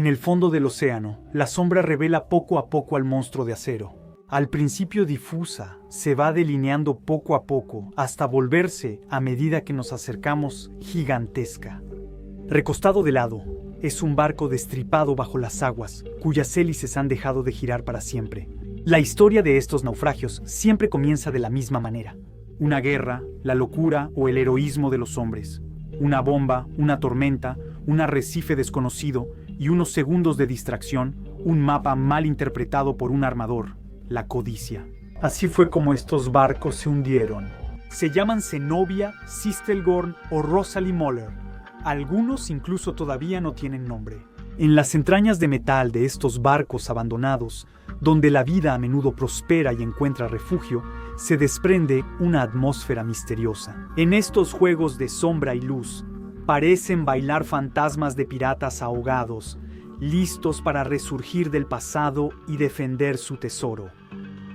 En el fondo del océano, la sombra revela poco a poco al monstruo de acero. Al principio difusa, se va delineando poco a poco hasta volverse, a medida que nos acercamos, gigantesca. Recostado de lado, es un barco destripado bajo las aguas, cuyas hélices han dejado de girar para siempre. La historia de estos naufragios siempre comienza de la misma manera. Una guerra, la locura o el heroísmo de los hombres. Una bomba, una tormenta, un arrecife desconocido y unos segundos de distracción, un mapa mal interpretado por un armador, la codicia. Así fue como estos barcos se hundieron. Se llaman Zenobia, Sistelgorn o Rosalie Moller. Algunos incluso todavía no tienen nombre. En las entrañas de metal de estos barcos abandonados, donde la vida a menudo prospera y encuentra refugio, se desprende una atmósfera misteriosa. En estos juegos de sombra y luz, parecen bailar fantasmas de piratas ahogados, listos para resurgir del pasado y defender su tesoro.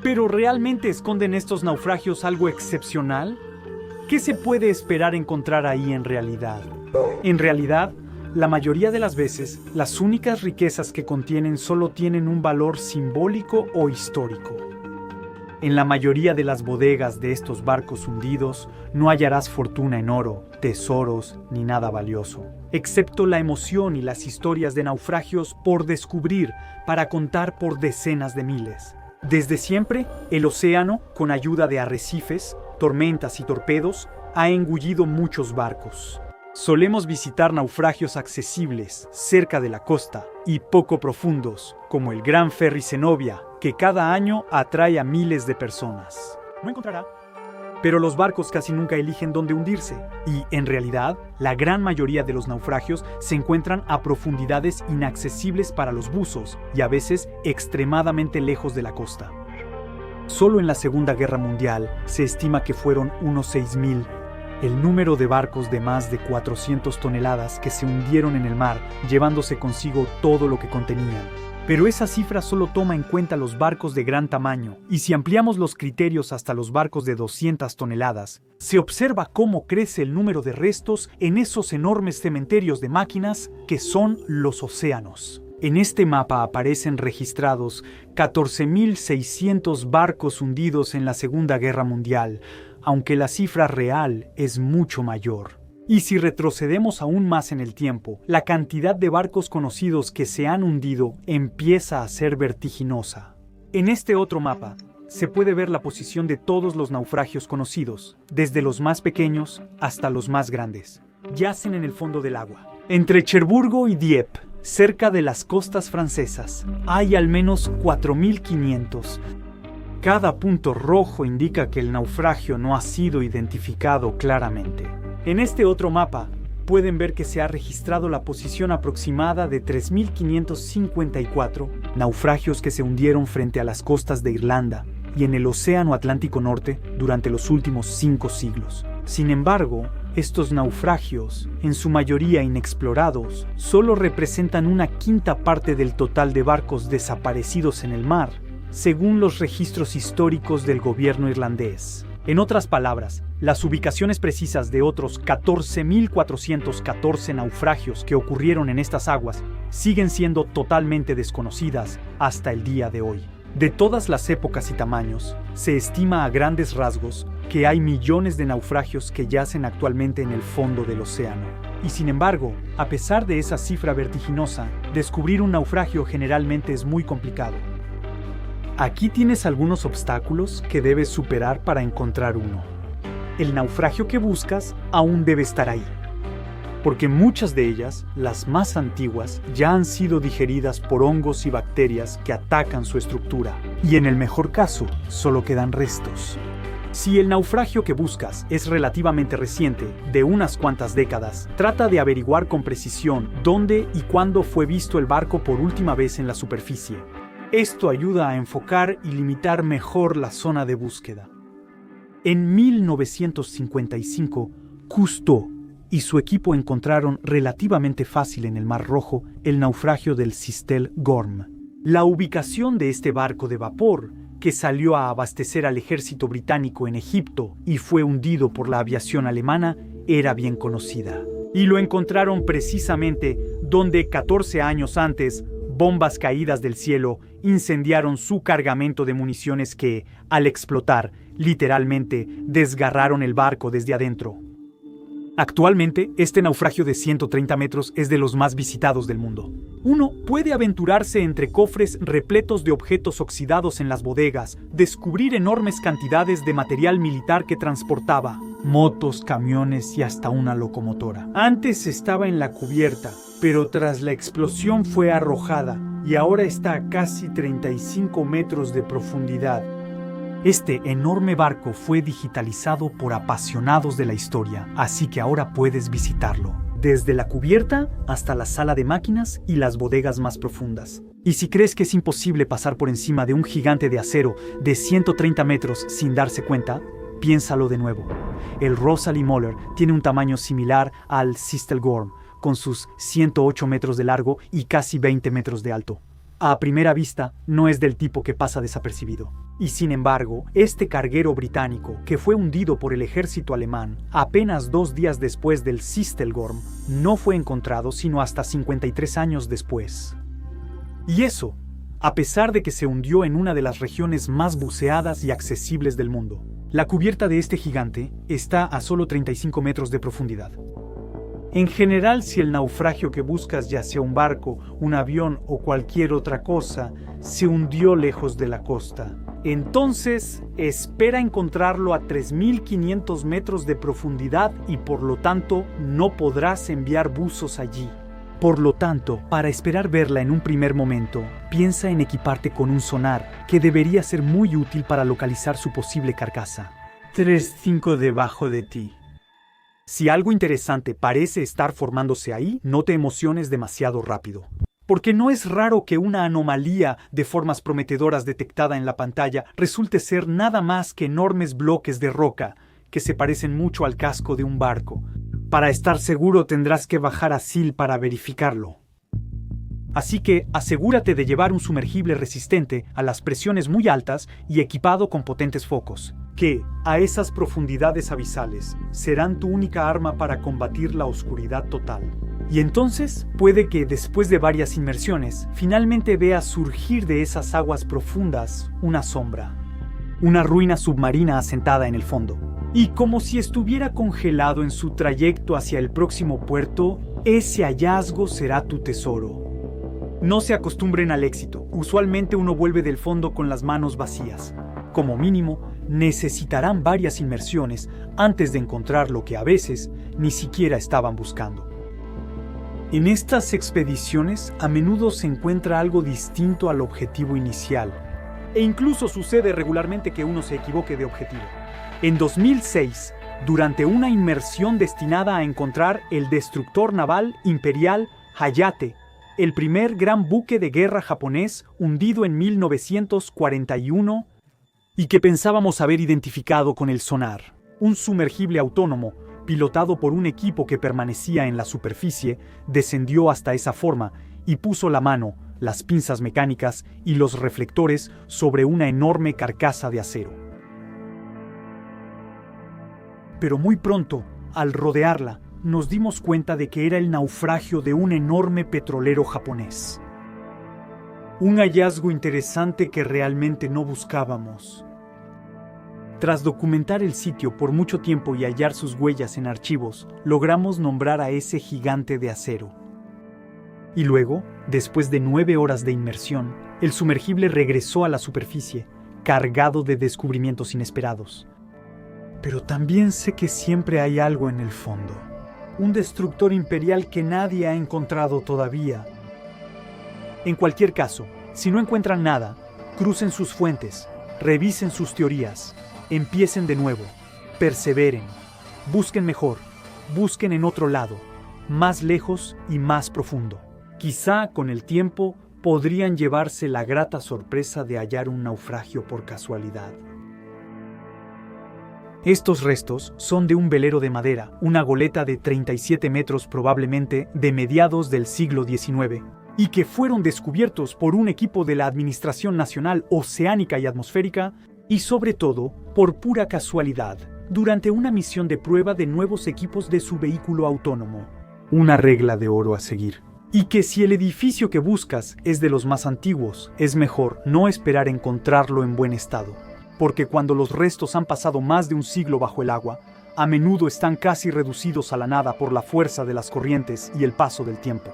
¿Pero realmente esconden estos naufragios algo excepcional? ¿Qué se puede esperar encontrar ahí en realidad? En realidad, la mayoría de las veces, las únicas riquezas que contienen solo tienen un valor simbólico o histórico. En la mayoría de las bodegas de estos barcos hundidos no hallarás fortuna en oro, tesoros ni nada valioso, excepto la emoción y las historias de naufragios por descubrir para contar por decenas de miles. Desde siempre, el océano, con ayuda de arrecifes, tormentas y torpedos, ha engullido muchos barcos. Solemos visitar naufragios accesibles, cerca de la costa, y poco profundos, como el Gran Ferry Zenobia, que cada año atrae a miles de personas. No encontrará. Pero los barcos casi nunca eligen dónde hundirse, y, en realidad, la gran mayoría de los naufragios se encuentran a profundidades inaccesibles para los buzos y a veces extremadamente lejos de la costa. Solo en la Segunda Guerra Mundial se estima que fueron unos 6,000 el número de barcos de más de 400 toneladas que se hundieron en el mar, llevándose consigo todo lo que contenían. Pero esa cifra solo toma en cuenta los barcos de gran tamaño, y si ampliamos los criterios hasta los barcos de 200 toneladas, se observa cómo crece el número de restos en esos enormes cementerios de máquinas que son los océanos. En este mapa aparecen registrados 14,600 barcos hundidos en la Segunda Guerra Mundial, aunque la cifra real es mucho mayor. Y si retrocedemos aún más en el tiempo, la cantidad de barcos conocidos que se han hundido empieza a ser vertiginosa. En este otro mapa, se puede ver la posición de todos los naufragios conocidos, desde los más pequeños hasta los más grandes. Yacen en el fondo del agua. Entre Cherburgo y Dieppe, cerca de las costas francesas, hay al menos 4,500. Cada punto rojo indica que el naufragio no ha sido identificado claramente. En este otro mapa, pueden ver que se ha registrado la posición aproximada de 3,554 naufragios que se hundieron frente a las costas de Irlanda y en el Océano Atlántico Norte durante los últimos 5 siglos. Sin embargo, estos naufragios, en su mayoría inexplorados, solo representan una quinta parte del total de barcos desaparecidos en el mar, según los registros históricos del gobierno irlandés. En otras palabras, las ubicaciones precisas de otros 14,414 naufragios que ocurrieron en estas aguas siguen siendo totalmente desconocidas hasta el día de hoy. De todas las épocas y tamaños, se estima a grandes rasgos que hay millones de naufragios que yacen actualmente en el fondo del océano. Y sin embargo, a pesar de esa cifra vertiginosa, descubrir un naufragio generalmente es muy complicado. Aquí tienes algunos obstáculos que debes superar para encontrar uno. El naufragio que buscas aún debe estar ahí, porque muchas de ellas, las más antiguas, ya han sido digeridas por hongos y bacterias que atacan su estructura, y en el mejor caso, solo quedan restos. Si el naufragio que buscas es relativamente reciente, de unas cuantas décadas, trata de averiguar con precisión dónde y cuándo fue visto el barco por última vez en la superficie. Esto ayuda a enfocar y limitar mejor la zona de búsqueda. En 1955, Cousteau y su equipo encontraron relativamente fácil en el Mar Rojo el naufragio del Sistelgorm. La ubicación de este barco de vapor, que salió a abastecer al ejército británico en Egipto y fue hundido por la aviación alemana, era bien conocida. Y lo encontraron precisamente donde 14 años antes, bombas caídas del cielo incendiaron su cargamento de municiones que, al explotar, literalmente desgarraron el barco desde adentro. Actualmente, este naufragio de 130 metros es de los más visitados del mundo. Uno puede aventurarse entre cofres repletos de objetos oxidados en las bodegas, descubrir enormes cantidades de material militar que transportaba, motos, camiones y hasta una locomotora. Antes estaba en la cubierta, pero tras la explosión fue arrojada y ahora está a casi 35 metros de profundidad. Este enorme barco fue digitalizado por apasionados de la historia, así que ahora puedes visitarlo, desde la cubierta hasta la sala de máquinas y las bodegas más profundas. Y si crees que es imposible pasar por encima de un gigante de acero de 130 metros sin darse cuenta, piénsalo de nuevo. El Rosalie Moller tiene un tamaño similar al Sistelgorm, con sus 108 metros de largo y casi 20 metros de alto. A primera vista, no es del tipo que pasa desapercibido. Y sin embargo, este carguero británico, que fue hundido por el ejército alemán apenas 2 días después del Sistelgorm, no fue encontrado sino hasta 53 años después. Y eso, a pesar de que se hundió en una de las regiones más buceadas y accesibles del mundo. La cubierta de este gigante está a solo 35 metros de profundidad. En general, si el naufragio que buscas, ya sea un barco, un avión o cualquier otra cosa, se hundió lejos de la costa, entonces espera encontrarlo a 3.500 metros de profundidad y por lo tanto no podrás enviar buzos allí. Por lo tanto, para esperar verla en un primer momento, piensa en equiparte con un sonar que debería ser muy útil para localizar su posible carcasa. 3-5 debajo de ti. Si algo interesante parece estar formándose ahí, no te emociones demasiado rápido. Porque no es raro que una anomalía de formas prometedoras detectada en la pantalla resulte ser nada más que enormes bloques de roca que se parecen mucho al casco de un barco. Para estar seguro tendrás que bajar a SEAL para verificarlo. Así que asegúrate de llevar un sumergible resistente a las presiones muy altas y equipado con potentes focos, que, a esas profundidades abisales, serán tu única arma para combatir la oscuridad total. Y entonces, puede que después de varias inmersiones, finalmente veas surgir de esas aguas profundas una sombra. Una ruina submarina asentada en el fondo. Y como si estuviera congelado en su trayecto hacia el próximo puerto, ese hallazgo será tu tesoro. No se acostumbren al éxito. Usualmente uno vuelve del fondo con las manos vacías. Como mínimo, necesitarán varias inmersiones antes de encontrar lo que a veces ni siquiera estaban buscando. En estas expediciones a menudo se encuentra algo distinto al objetivo inicial, e incluso sucede regularmente que uno se equivoque de objetivo. En 2006, durante una inmersión destinada a encontrar el destructor naval imperial Hayate, el primer gran buque de guerra japonés hundido en 1941 y que pensábamos haber identificado con el sonar, un sumergible autónomo pilotado por un equipo que permanecía en la superficie, descendió hasta esa forma y puso la mano, las pinzas mecánicas y los reflectores sobre una enorme carcasa de acero. Pero muy pronto, al rodearla, nos dimos cuenta de que era el naufragio de un enorme petrolero japonés. Un hallazgo interesante que realmente no buscábamos. Tras documentar el sitio por mucho tiempo y hallar sus huellas en archivos, logramos nombrar a ese gigante de acero. Y luego, después de 9 horas de inmersión, el sumergible regresó a la superficie, cargado de descubrimientos inesperados. Pero también sé que siempre hay algo en el fondo. Un destructor imperial que nadie ha encontrado todavía. En cualquier caso, si no encuentran nada, crucen sus fuentes, revisen sus teorías, empiecen de nuevo, perseveren, busquen mejor, busquen en otro lado, más lejos y más profundo. Quizá con el tiempo podrían llevarse la grata sorpresa de hallar un naufragio por casualidad. Estos restos son de un velero de madera, una goleta de 37 metros probablemente de mediados del siglo XIX, y que fueron descubiertos por un equipo de la Administración Nacional Oceánica y Atmosférica y sobre todo por pura casualidad, durante una misión de prueba de nuevos equipos de su vehículo autónomo. Una regla de oro a seguir. Y que si el edificio que buscas es de los más antiguos, es mejor no esperar encontrarlo en buen estado, porque cuando los restos han pasado más de un siglo bajo el agua, a menudo están casi reducidos a la nada por la fuerza de las corrientes y el paso del tiempo.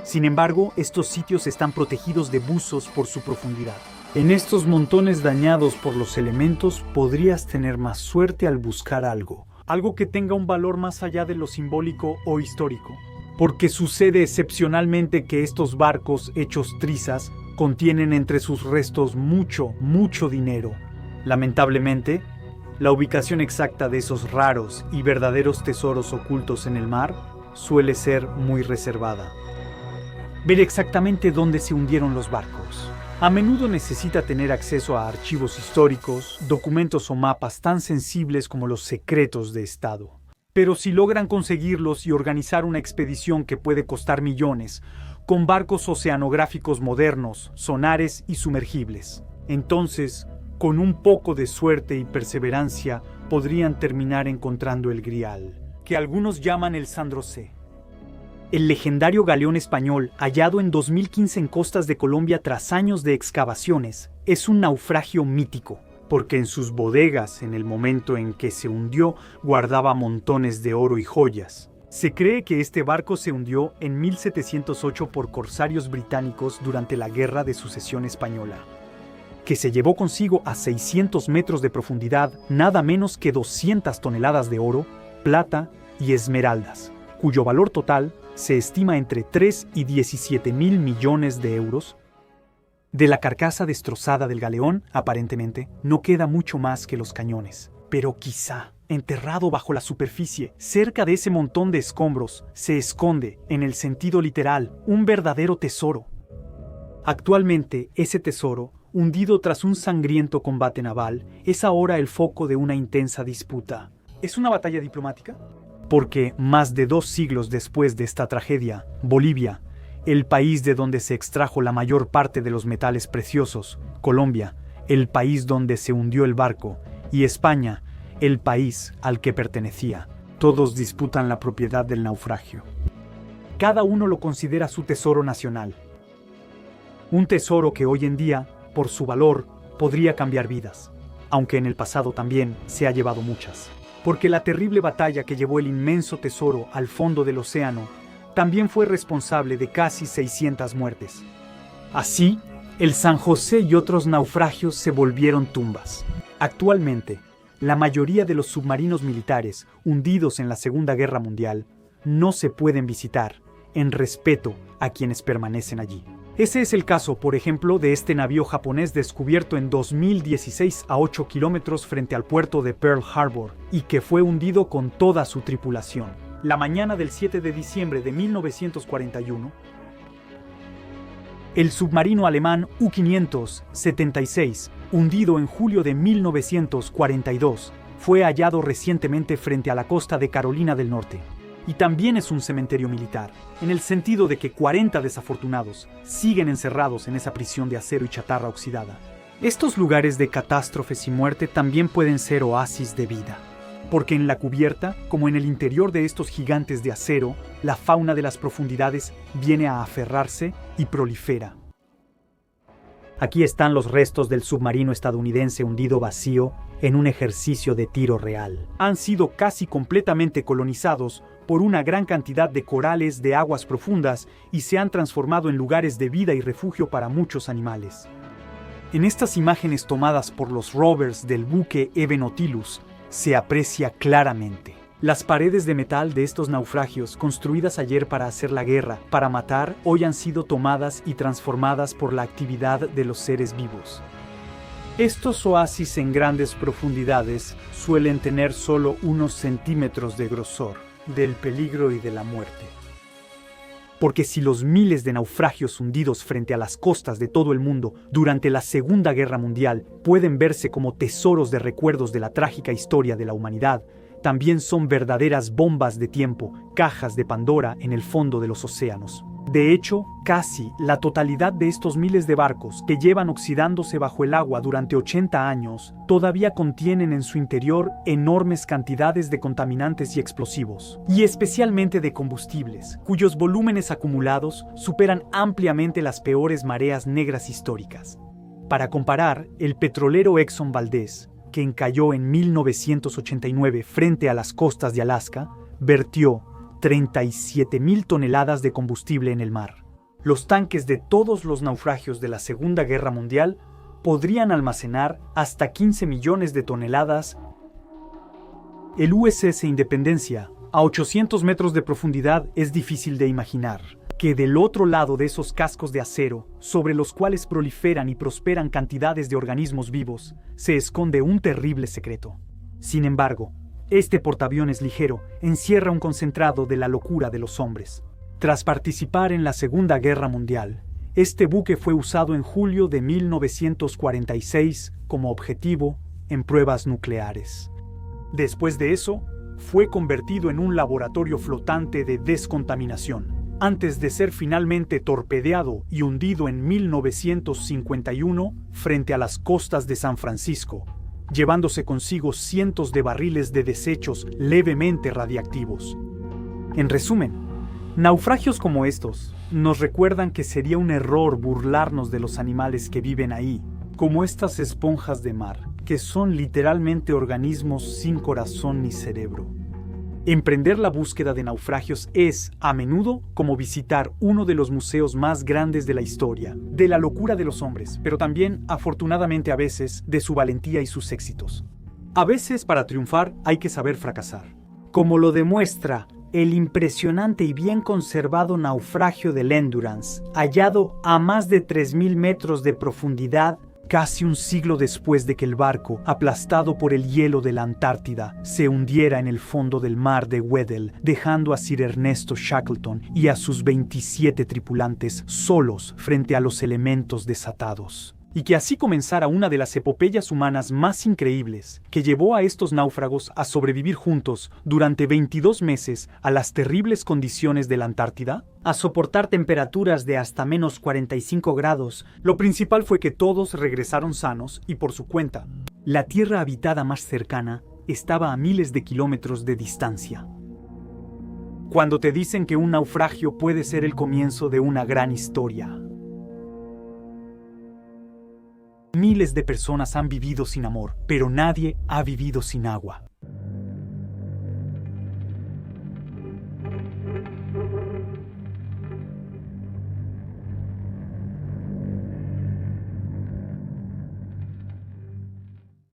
Sin embargo, estos sitios están protegidos de buzos por su profundidad. En estos montones dañados por los elementos podrías tener más suerte al buscar algo que tenga un valor más allá de lo simbólico o histórico. Porque sucede excepcionalmente que estos barcos hechos trizas contienen entre sus restos mucho dinero. Lamentablemente, la ubicación exacta de esos raros y verdaderos tesoros ocultos en el mar suele ser muy reservada. Ver exactamente dónde se hundieron los barcos. A menudo necesita tener acceso a archivos históricos, documentos o mapas tan sensibles como los secretos de Estado. Pero si logran conseguirlos y organizar una expedición que puede costar millones, con barcos oceanográficos modernos, sonares y sumergibles, entonces, con un poco de suerte y perseverancia, podrían terminar encontrando el Grial, que algunos llaman el Sandrocé. El legendario galeón español, hallado en 2015 en costas de Colombia tras años de excavaciones, es un naufragio mítico, porque en sus bodegas, en el momento en que se hundió, guardaba montones de oro y joyas. Se cree que este barco se hundió en 1708 por corsarios británicos durante la Guerra de Sucesión Española, que se llevó consigo a 600 metros de profundidad nada menos que 200 toneladas de oro, plata y esmeraldas, cuyo valor total se estima entre 3 y 17 mil millones de euros. De la carcasa destrozada del galeón, aparentemente, no queda mucho más que los cañones. Pero quizá, enterrado bajo la superficie, cerca de ese montón de escombros, se esconde, en el sentido literal, un verdadero tesoro. Actualmente, ese tesoro, hundido tras un sangriento combate naval, es ahora el foco de una intensa disputa. ¿Es una batalla diplomática? Porque, más de 2 siglos después de esta tragedia, Bolivia, el país de donde se extrajo la mayor parte de los metales preciosos, Colombia, el país donde se hundió el barco, y España, el país al que pertenecía, todos disputan la propiedad del naufragio. Cada uno lo considera su tesoro nacional. Un tesoro que hoy en día, por su valor, podría cambiar vidas, aunque en el pasado también se ha llevado muchas. Porque la terrible batalla que llevó el inmenso tesoro al fondo del océano también fue responsable de casi 600 muertes. Así, el San José y otros naufragios se volvieron tumbas. Actualmente, la mayoría de los submarinos militares hundidos en la Segunda Guerra Mundial no se pueden visitar, en respeto a quienes permanecen allí. Ese es el caso, por ejemplo, de este navío japonés descubierto en 2016 a 8 kilómetros frente al puerto de Pearl Harbor y que fue hundido con toda su tripulación. La mañana del 7 de diciembre de 1941, el submarino alemán U-576, hundido en julio de 1942, fue hallado recientemente frente a la costa de Carolina del Norte. Y también es un cementerio militar, en el sentido de que 40 desafortunados siguen encerrados en esa prisión de acero y chatarra oxidada. Estos lugares de catástrofes y muerte también pueden ser oasis de vida, porque en la cubierta, como en el interior de estos gigantes de acero, la fauna de las profundidades viene a aferrarse y prolifera. Aquí están los restos del submarino estadounidense hundido vacío en un ejercicio de tiro real. Han sido casi completamente colonizados por una gran cantidad de corales de aguas profundas y se han transformado en lugares de vida y refugio para muchos animales. En estas imágenes tomadas por los rovers del buque Eve Nautilus se aprecia claramente. Las paredes de metal de estos naufragios, construidas ayer para hacer la guerra, para matar, hoy han sido tomadas y transformadas por la actividad de los seres vivos. Estos oasis en grandes profundidades suelen tener solo unos centímetros de grosor, del peligro y de la muerte. Porque si los miles de naufragios hundidos frente a las costas de todo el mundo durante la Segunda Guerra Mundial pueden verse como tesoros de recuerdos de la trágica historia de la humanidad, también son verdaderas bombas de tiempo, cajas de Pandora en el fondo de los océanos. De hecho, casi la totalidad de estos miles de barcos que llevan oxidándose bajo el agua durante 80 años todavía contienen en su interior enormes cantidades de contaminantes y explosivos, y especialmente de combustibles, cuyos volúmenes acumulados superan ampliamente las peores mareas negras históricas. Para comparar, el petrolero Exxon Valdez, que encalló en 1989 frente a las costas de Alaska, vertió 37.000 toneladas de combustible en el mar. Los tanques de todos los naufragios de la Segunda Guerra Mundial podrían almacenar hasta 15 millones de toneladas. El USS Independencia, a 800 metros de profundidad, es difícil de imaginar que del otro lado de esos cascos de acero, sobre los cuales proliferan y prosperan cantidades de organismos vivos, se esconde un terrible secreto. Sin embargo, este portaaviones ligero encierra un concentrado de la locura de los hombres. Tras participar en la Segunda Guerra Mundial, este buque fue usado en julio de 1946 como objetivo en pruebas nucleares. Después de eso, fue convertido en un laboratorio flotante de descontaminación, antes de ser finalmente torpedeado y hundido en 1951 frente a las costas de San Francisco, llevándose consigo cientos de barriles de desechos levemente radiactivos. En resumen, naufragios como estos nos recuerdan que sería un error burlarnos de los animales que viven ahí, como estas esponjas de mar, que son literalmente organismos sin corazón ni cerebro. Emprender la búsqueda de naufragios es, a menudo, como visitar uno de los museos más grandes de la historia, de la locura de los hombres, pero también, afortunadamente a veces, de su valentía y sus éxitos. A veces, para triunfar, hay que saber fracasar. Como lo demuestra el impresionante y bien conservado naufragio del Endurance, hallado a más de 3.000 metros de profundidad, casi un siglo después de que el barco, aplastado por el hielo de la Antártida, se hundiera en el fondo del mar de Weddell, dejando a Sir Ernesto Shackleton y a sus 27 tripulantes solos frente a los elementos desatados. Y que así comenzara una de las epopeyas humanas más increíbles, que llevó a estos náufragos a sobrevivir juntos durante 22 meses a las terribles condiciones de la Antártida, a soportar temperaturas de hasta menos 45 grados. Lo principal fue que todos regresaron sanos y por su cuenta. La tierra habitada más cercana estaba a miles de kilómetros de distancia. Cuando te dicen que un naufragio puede ser el comienzo de una gran historia. Miles de personas han vivido sin amor, pero nadie ha vivido sin agua.